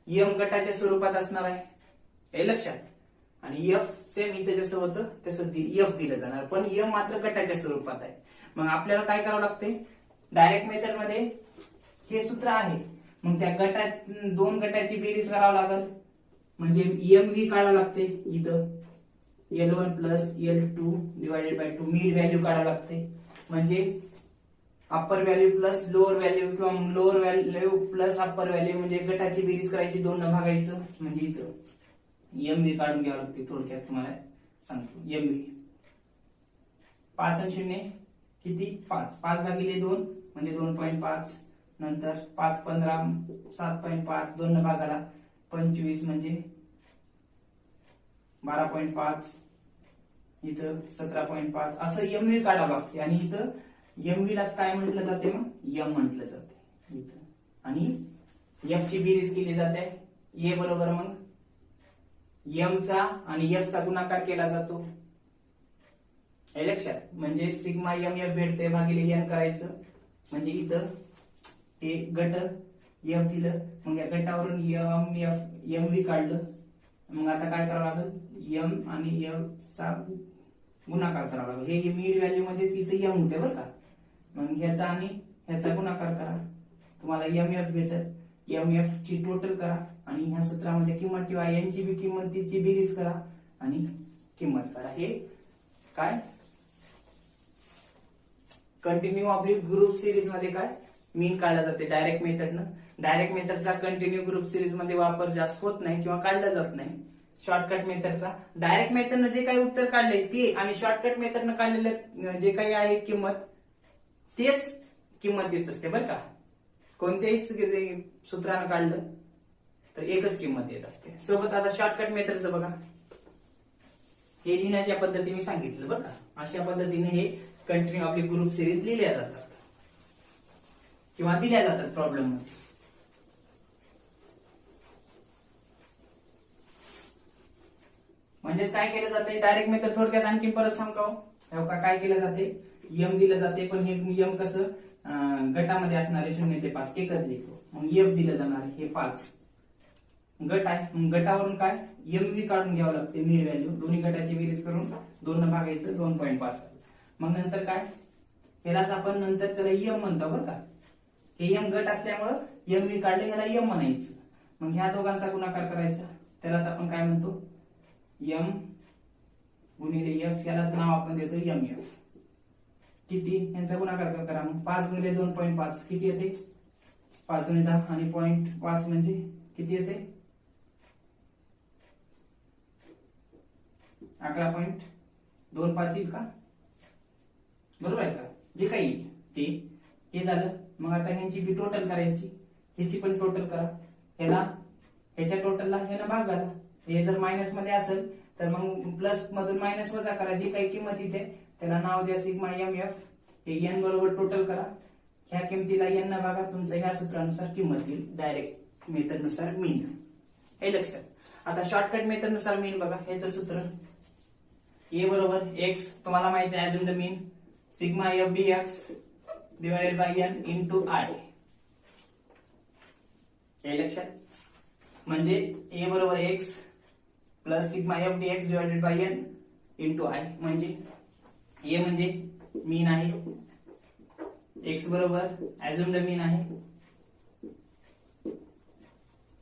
एम गटाच्या स्वरूपात असणार आहे, हे लक्षात. आणि एफ सेम इथे जसं होतं तसं एफ दिलं जाणार, पण एम मात्र गटाच्या स्वरूपात आहे. मग आपल्याला काय करावं लागते, डायरेक्ट मेथड मध्ये हे सूत्र आहे, मग त्या गटात दोन गटाची बेरीज करावं लागल, म्हणजे एम व्ही काढावं लागते. इथं L1 plus L2 divided by 2 mid value काढावं लागते, म्हणजे upper value plus lower value किंवा lower value plus upper value, म्हणजे गटाची बेरीज करायची, 2 न भागायचं, म्हणजे इथं एम व्ही काढून घ्यावं लागते. थोडक्यात तुम्हाला सांगतो, एम व्ही 5 आणि 0 किती 5, 5 भागिले 2 म्हणजे 2.5, नंतर 5 15 7.5, 2 न भागाला 25 म्हणजे 12.5, इथं 17.5 असं एम व्ही काढावं लागते. आणि इथं एम व्ही लाच काय म्हटलं जाते, मग एम म्हटलं जाते इथं. आणि एफ ची बेरीज केली जाते, ए बरोबर मग एम चा आणि एफ चा गुणाकार केला जातो, हे लक्षात. म्हणजे सिग्मा एम एफ भेटते भागिले एन करायचं, म्हणजे इथं हे गट एफ दिलं, मग या गटावरून एम एफ एम व्ही काढलं. मग आता काय करावं लागेल, एम आणि एफ चा गुणाकार करावा लागेल. हे मिड व्हॅल्यू मध्ये इथं एम होते बरं का, मग ह्याचा आणि ह्याचा गुणाकार करा, तुम्हाला एम एफ भेटत. एम एफ ची टोटल करा आणि ह्या सूत्रामध्ये किंमत ठेवा, यांची बी किंमत तिची बेरीज करा आणि किंमत करा. हे काय कंटिन्यू ऑब्लिक ग्रुप सिरीज मध्ये काय मीन काढला जाते डायरेक्ट मेथडनं. डायरेक्ट मेथडचा कंटिन्यू ग्रुप सिरीज मध्ये वापर जास्त होत नाही किंवा काढला जात नाही. शॉर्टकट मेथडचा डायरेक्ट मेथडनं जे काही उत्तर काढले ते आणि शॉर्टकट मेथडनं काढलेलं जे काही आहे किंमत तेच किंमत येत असते बरं का. कोणत्याही सूत्रानं काढलं तर एकच किंमत येत असते. सोबत आता शॉर्टकट मेथडचं बघा, हे लिहिण्याच्या पद्धतीने सांगितलं बरं का. अशा पद्धतीने हे कंटिन्यू ऑब्लिक ग्रुप सिरीज लिहिल्या जातात किंवा दिल्या जातात प्रॉब्लेम मध्ये. म्हणजेच काय केलं जाते, डायरेक्ट मेथड थोडक्यात आणखी परत सांगतो काय केलं जाते, एम दिलं जाते, पण हे एम कसं गटामध्ये असणारे 0 ते 5 एकच लिहितो. मग एफ दिलं जाणार हे 5 गट आहे, मग गटावरून काय एम व्ही काढून घ्यावं लागते, मिड व्हॅल्यू दोन्ही गटाची बेरीज करून 2 न भागायचं 2.5. मग नंतर काय ह्यालाच आपण नंतर त्याला एम म्हणतो बरं का. हे एम गट असल्यामुळं एम व्ही काढले, ह्याला एम म्हणायचं. मग ह्या दोघांचा गुणाकार करायचा, त्यालाच आपण काय म्हणतो एम गुणिले एफ, यालाच नाव आपण देतो एम एफ. किती यांचा गुणाकार करा, मग 5 गुणिले 2.5 किती येते, 5 गुणिले 10 आणि 0.5 म्हणजे किती येते 11.25 येईल का, बरोबर आहे का. जे काही ते हे झालं. मग आता ह्यांची बी टोटल करायची, ह्याची पण टोटल करा, ह्याला ह्याच्या टोटलला ह्याला भाग घाला. हे जर मायनस मध्ये असेल तर मग प्लस मधून मायनस वजा करा, जी काही किंमत इथे त्याला नाव द्या सिग्मा एम एफ. हे एन बरोबर टोटल करा, ह्या किमतीला एन न भागा, तुमचं ह्या सूत्रानुसार किंमत येईल डायरेक्ट मेथड नुसार मीन, हे लक्षात. आता शॉर्टकट मेथड नुसार मीन बघा, ह्याचं सूत्र ए बरोबर एक्स, तुम्हाला माहिती आहे assume the mean sigma F D X divided by N into I. हे लक्षात म्हणजे ए बरोबर X plus sigma F D X divided by N into I. म्हणजे ए म्हणजे मीन आहे, एक्स बरोबर ऍझ्युम्ड मीन आहे,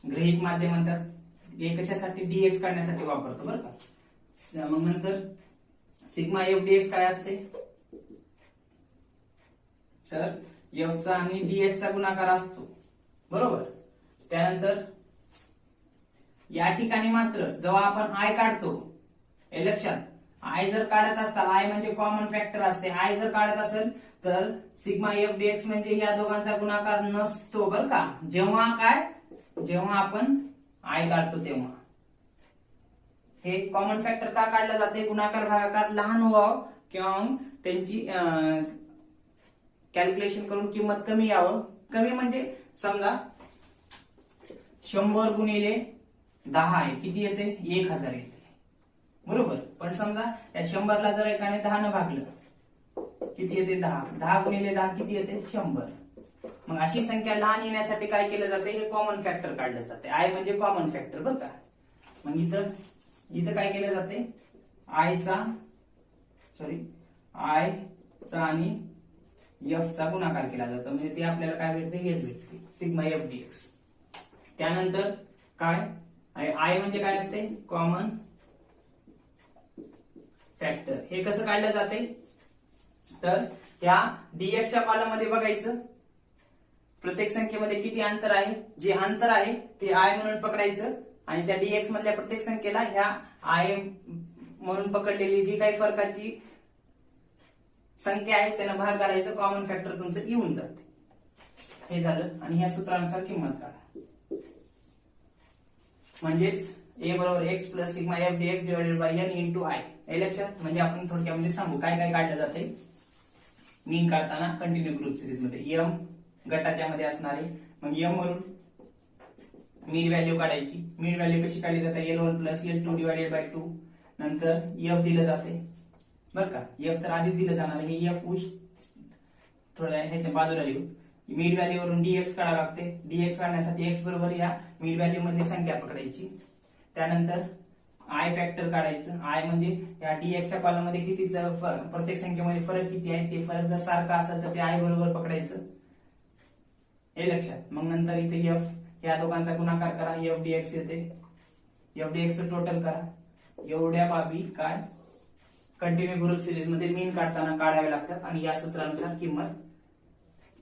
गृहीत माध्यम म्हणतात. हे कशासाठी डीएक्स काढण्यासाठी वापरतो बरं का. मग नंतर सिग्मा एफ डीएक्स काय असते तर एफ चा आणि डीएक्स चा गुणाकार असतो बरोबर. त्यानंतर या ठिकाणी मात्र जेव्हा आपण आय काढतो हे लक्षात, आय जर काढत असताल, आय म्हणजे कॉमन फॅक्टर असते, आय जर काढत असेल तर सिग्मा एफ डीएक्स म्हणजे या दोघांचा गुणाकार नसतो बरं का. जेव्हा काय, जेव्हा आपण आय काढतो तेव्हा हे कॉमन फॅक्टर का काढलं जाते, गुणाकार भागाकार लहान व्हावं किंवा त्यांची कॅल्क्युलेशन करून किंमत कमी यावं. कमी म्हणजे समजा 100 गुणिले 10 आहे किती येते 1000 येते बरोबर. पण समजा या 100 ला जर एकाने 10 न भागलं किती येते 10, 10 गुणिले 10 किती येते 100. मग अशी संख्या लहान येण्यासाठी काय केलं जाते, हे कॉमन फॅक्टर काढलं जाते. आय म्हणजे कॉमन फॅक्टर बरं का. मग इथं काय केलं जाते, आय चा आणि एफ चा गुणाकार केला जातो म्हणजे ते आपल्याला काय भेटते, हेच भेटते सिग्मा एफ डीएक्स. त्यानंतर काय, आय म्हणजे काय असते कॉमन फॅक्टर. हे कसं काढलं जाते तर त्या डीएक्स च्या कॉलम मध्ये बघायचं प्रत्येक संख्येमध्ये किती अंतर आहे, जे अंतर आहे ते आय म्हणून पकडायचं आणि त्या डीएक्स मधल्या प्रत्येक संख्येला ह्या आय म्हणून पकडलेली जी काही फरकाची संख्या आहे त्यांना भाग करायचं, कॉमन फॅक्टर तुमचं येऊन जाते. हे झालं आणि ह्या सूत्रानुसार किंमत काढा. म्हणजेच ए बरोबर X plus sigma F dx divided by N into I. हे लक्षात. म्हणजे आपण थोडक्यामध्ये सांगू काय काय काढलं जाते मीन काढताना कंटिन्यू ग्रुप सिरीज मध्ये. एम गटाच्या मध्ये असणारे, मग एम वरून मीन व्हॅल्यू काढायची. मीन व्हॅल्यू कशी काढली जाते, L1 plus L2 divided by 2. नंतर एफ दिलं जाते बरं का. एफ तर आधीच दिलं जाणार, हे एफ थोड्या ह्याच्या बाजूला लिहू. मिड व्हॅल्यू वरून डीएक्स काढावं लागते. डीएक्स काढण्यासाठी एक्स बरोबर या मिड व्हॅल्यू मधली संख्या पकडायची. त्यानंतर आय फॅक्टर काढायचं. आय म्हणजे या डीएक्सच्या कॉलम मध्ये किती प्रत्येक संख्येमध्ये फरक किती आहे, ते फरक जर सारखा असेल तर ते आय बरोबर पकडायचं. हे लक्षात. मग नंतर इथे एफ या दोघांचा गुणाकार करा, एफ डीएक्स येते. एफ डीएक्स टोटल करा. एवढ्या बाबी काय कंटिन्यू ग्रुप सिरीज मध्ये मीन काढताना काढावे लागतात आणि या सूत्रानुसार किंमत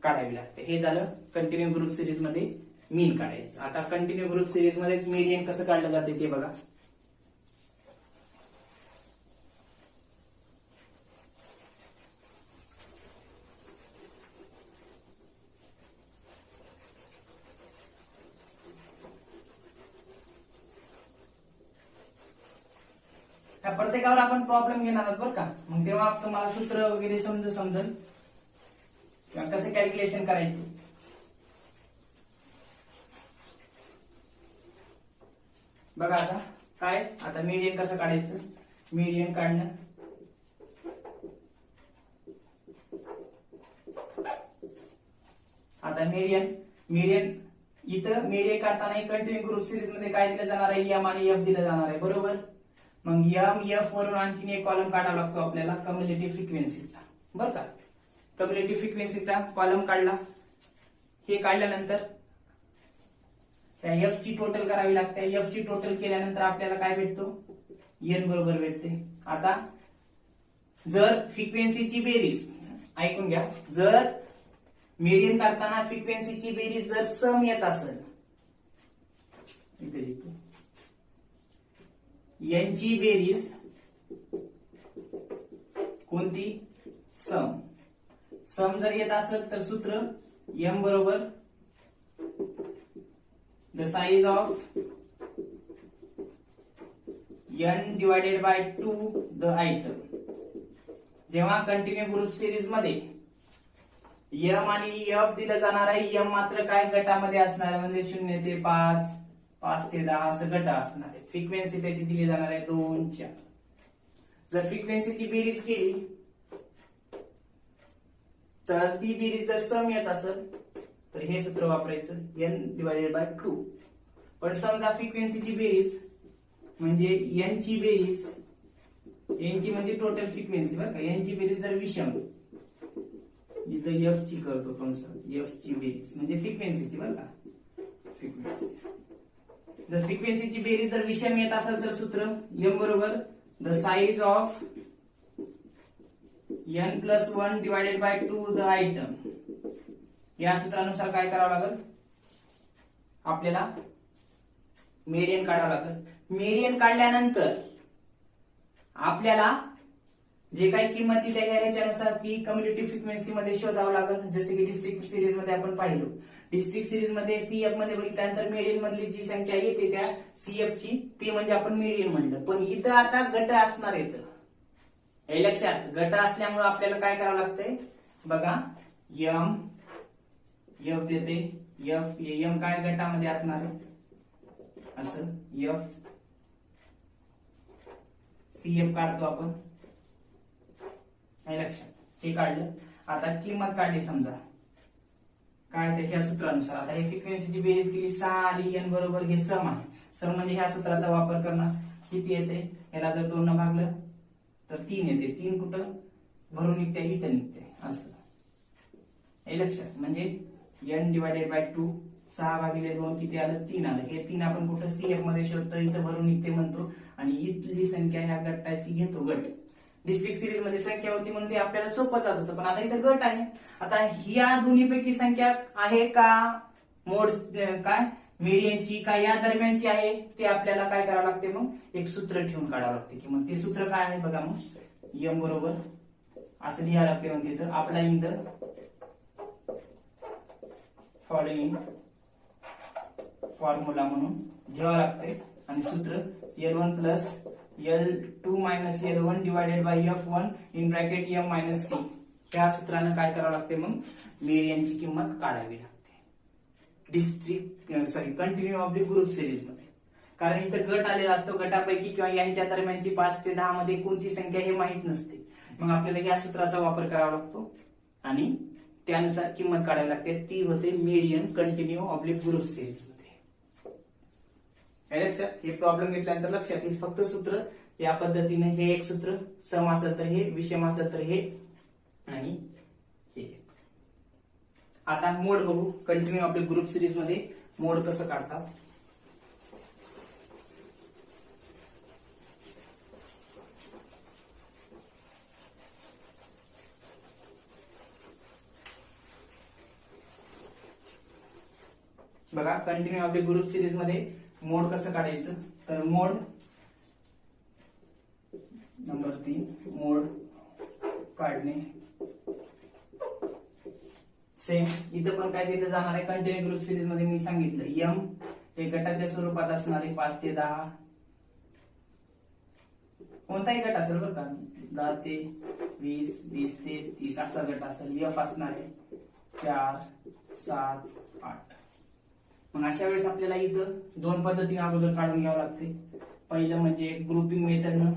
काढावी लागते. हे झालं कंटिन्यू ग्रुप सिरीज मध्ये मीन काढायचं. आता कंटिन्यू ग्रुप सिरीज मध्येच मीडियन कसं काढलं जाते ते बघा. प्रत्येकावर आपण प्रॉब्लेम घेणार आहोत बरं का. मग तेव्हा तुम्हाला सूत्र वगैरे समजेल कसं कॅल्क्युलेशन करायचं. बघा आता काय, आता मीडियन कसं काढायचं. मीडियन काढणं आता मीडियन इथं मीडियन काढताना कंटिन्यू ग्रुप सिरीज मध्ये काय दिलं जाणार आहे, एम आणि एफ दिलं जाणार आहे बरोबर. मग एम एफ वरून आणखीन एक कॉलम काढावा लागतो आपल्याला कम्युलेटिव्ह फ्रिक्वेन्सीचा बरं का. कम्युलेटिव्ह फ्रिक्वेन्सीचा कॉलम काढला. हे काढल्यानंतर त्या एफ ची टोटल करावी लागते. एफ ची टोटल केल्यानंतर आपल्याला काय भेटतो, एन बरोबर भेटते. आता जर फ्रिक्वेन्सीची बेरीज ऐकून घ्या, जर मीडियन काढताना फ्रिक्वेन्सीची बेरीज जर सम येत असेल, इथे लिहितो यांची बेरीज कोणती, सम जर येत असेल तर सूत्र एम बरोबर the size of n divided by 2 the item. जेव्हा कंटिन्यू ग्रुप सिरीज मध्ये एम आणि एफ दिलं जाणार आहे, एम मात्र काय गटामध्ये असणार म्हणजे 0 ते 5, 5 ते 10 असं गट असणार आहे. फ्रिक्वेन्सी त्याची दिली जाणार आहे 2, 4. जर फ्रिक्वेन्सीची बेरीज केली तर ती बेरीज जर सम येत असेल तर हे सूत्र वापरायचं n डिवायडेड बाय 2. पण समजा फ्रिक्वेन्सीची बेरीज म्हणजे n ची बेरीज, n ची म्हणजे टोटल फ्रिक्वेन्सी बरं का, n ची बेरीज जर विषम, इथं f ची करतो कंसात, f ची बेरीज म्हणजे फ्रिक्वेन्सीची बरं का, फ्रिक्वेन्सी जर फ्रिक्वेन्सीची बेरीज जर विषम येत असेल तर सूत्र m बरोबर the size of n plus 1 divided by 2 the item. या सूत्रानुसार काय करावं लागेल, आपल्याला मेडियन काढावं लागेल. मेडियन काढल्यानंतर आपल्याला जे काही किंमत इथे आहे ह्याच्यानुसार ती कम्युलेटिव्ह फ्रिक्वेन्सी मध्ये शोधावं लागेल. जसे की डिस्ट्रिक्ट सिरीज मध्ये आपण पाहिलो, डिस्ट्रिक्ट सिरीज मध्ये सीएफ मध्ये बघितल्यानंतर मेडियन मधली जी संख्या येते त्या सीएफ ची ती म्हणजे आपण मेडियन म्हणलं. पण इथं आता गट असणार येतं, हे लक्षात, गट असल्यामुळे आपल्याला काय करावं लागतंय बघा, एम एफ देते, एफ एम काय गटामध्ये असणार आहे असं, एफ सीएफ काढतो आपण, हे लक्षात, हे काढलं. आता किंमत काढली समजा काय ते ह्या सूत्रानुसार. आता हे फ्रिक्वेन्सीची बेरीज केली 6 आली, n बरोबर हे सम आहे, सम म्हणजे ह्या सूत्राचा वापर करणार. किती येते, याला जर 2 न भागलं तर 3 येते, 3 कुठं भरून निघते, इथं निघते असं, हे लक्षात. म्हणजे n डिवायडेड बाय 2, 6 भागिले 2 किती आलं, 3 आलं. हे 3 आपण कुठं सीएफ मध्ये शोधतो, इथं भरून निघते म्हणतो, आणि इथली संख्या ह्या गटाची घेतो, गट. डिस्ट्रिक्ट सिरीज मध्ये संख्या होती म्हणून ते आपल्याला सोपं जात होतं, पण आता इथं गट आहे. आता ह्या दोन्हीपैकी संख्या आहे का मोड काय मीडियनची का या दरम्यानची आहे ते आपल्याला काय करावं लागते, मग एक सूत्र ठेवून काढावं लागते. की मग ते सूत्र काय आहे बघा, मग m बरोबर असं लिहावं लागते, म्हणजे इथं अप्लाइंग द फॉलोइंग फॉर्म्युला म्हणून घ्यावं लागते. आणि सूत्र L1 plus L2 minus L1 divided by F1 in bracket M minus C. त्या सूत्रानं काय करावं लागते, मग मीडियनची किंमत काढावी लागते continue of the group series मध्ये. कारण इथं गट आलेला असतो, गटापैकी किंवा यांच्या दरम्यानची 5 ते 10 मध्ये कोणती संख्या हे माहित नसते. मग आपल्याला या सूत्राचा वापर करावा लागतो आणि त्यानुसार किंमत काढावी लागते. ती होते median continue of the group series मध्ये. हे प्रॉब्लेम घेतल्यानंतर लक्षात येईल, फक्त सूत्र या पद्धतीने, हे एक सूत्र, सम असेल तर हे, विषम असेल तर हे, आणि हे. आता मोड बघू, continue of the group series मध्ये मोड कसं काढतात. बघा, continue of the group series मध्ये मोड कसं काढायचं, तर मोड नंबर 3, मोड काढणे. सेम इथं पण काय दिलं जाणार आहे, कंटिन्यू ग्रुप सिरीज मध्ये मी सांगितलं m हे गटाच्या स्वरूपात असणार आहे, 5 ते 10 कोणताही गट असेल बरं का, 10 ते 20, 20 ते 30 असा गट असेल. f असणार आहे 4, 7, 8. मग अशा वेळेस आपल्याला इथं 2 पद्धतीने अगोदर काढून घ्यावं लागते. पहिलं म्हणजे ग्रुपिंग मेथडनं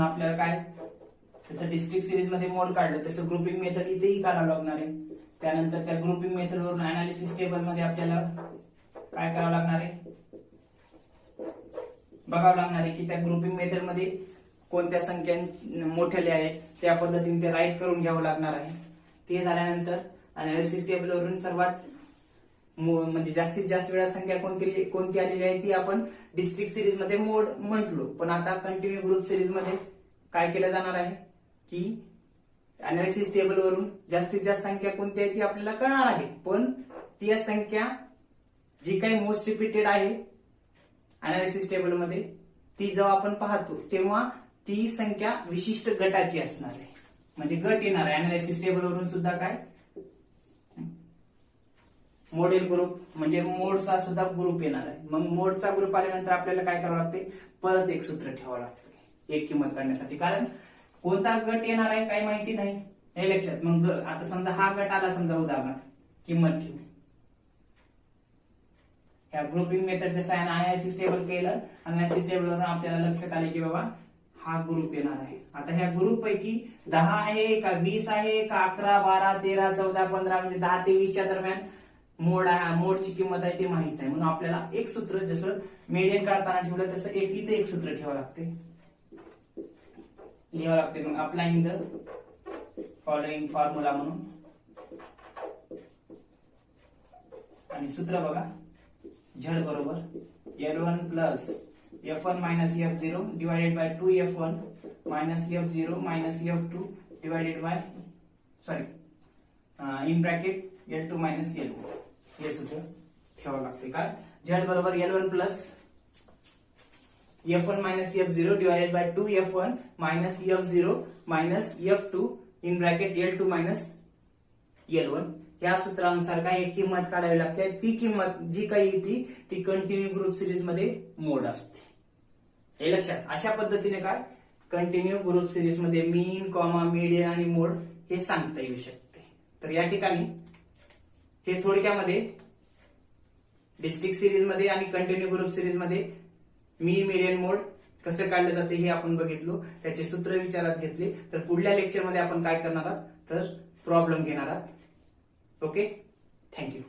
आपल्याला काय, जसं डिस्ट्रिक्ट सिरीज मध्ये मोड काढलं तसं ग्रुपिंग मेथड इथेही काढावं लागणार आहे. त्यानंतर त्या ग्रुपिंग मेथड वरून अनालिसिस टेबल मध्ये आपल्याला काय करावं लागणार आहे, बघावं लागणार आहे की त्या ग्रुपिंग मेथड मध्ये कोणत्या संख्या मोठ्या आहेत त्या पद्धतीने ते राईट करून घ्यावं लागणार आहे. ते झाल्यानंतर अनालिसिस टेबल वरून सर्वात म्हणजे जास्तीत जास्त वेळा संख्या कोणती आलेली आहे ती आपण डिस्ट्रिक्ट सिरीज मध्ये मोड म्हटलो. पण आता कंटिन्यू ग्रुप सिरीज मध्ये काय केलं जाणार आहे की अनालिसिस टेबल वरून जास्तीत जास्त संख्या कोणती आहे ती आपल्याला कळणार आहे. पण ती संख्या जी काही मोस्ट रिपीटेड आहे अनालिसिस टेबल मध्ये ती जेव्हा आपण पाहतो तेव्हा ती संख्या विशिष्ट गटाची असणार आहे. म्हणजे गट येणार आहे अनालिसिस टेबल वरून सुद्धा काय मॉडेल ग्रुप म्हणजे मोडचा सुद्धा ग्रुप येणार आहे. मग मोडचा ग्रुप आल्यानंतर आपल्याला काय करावं लागते, परत एक सूत्र ठेवावं लागतं एक किंमत काढण्यासाठी. कारण कोणता गट येणार आहे काही माहिती नाही हे लक्षात. मग आता समजा हा गट आला, समजा उदाहरणार्थ किंमत ठेवू, ह्या ग्रुपिंग मेथडच्या साहाय्याने अनालिसिस टेबल केलं. अनालिसिस टेबल वरून आपल्याला लक्षात आले की बाबा हा ग्रुप येणार आहे. आता ह्या ग्रुप पैकी 10 आहे का 20 आहे का 11, 12, 13, 14, 15 म्हणजे 10 ते 20च्या दरम्यान मोड आहे, मोडची किंमत आहे ते माहित आहे. म्हणून आपल्याला एक सूत्र जसं मीडियन काढताना ठेवलं तसं इथे एक सूत्र ठेवावं लागते, लिहावं लागते. मग अप्लाइंग द फॉलोइंग फॉर्म्युला म्हणून, आणि सूत्र बघा, Z बरोबर L1 plus F1 minus F0 divided by 2F1 minus F0 minus F2 divided by in bracket L2 minus L1. हे सूत्र ठेवावं लागते. काय Z बरोबर L1 plus F1 minus F0 divided by 2F1 minus F0 minus F2 in bracket L2 minus L1. या सूत्रानुसार काय एक किंमत काढावी लागते. ती किंमत जी काही येते ती कंटिन्यू ग्रुप सिरीज मध्ये मोड असते. हे लक्षात. अशा पद्धतीने काय कंटिन्यू ग्रुप सिरीज मध्ये मीन, कॉमा, मीडियन आणि मोड हे सांगता येऊ शकते. तर या ठिकाणी हे थोडक्यामध्ये डिस्ट्रिक्ट सिरीज मध्ये आणि कंटिन्यू ग्रुप सिरीज मध्ये मीन, मीडियन, मोड कसं काढलं जाते हे आपण बघितलो. त्याचे सूत्र विचारात घेतले. तर पुढल्या लेक्चरमध्ये आपण काय करणार आहात तर प्रॉब्लेम घेणार आहात. Okay, thank you.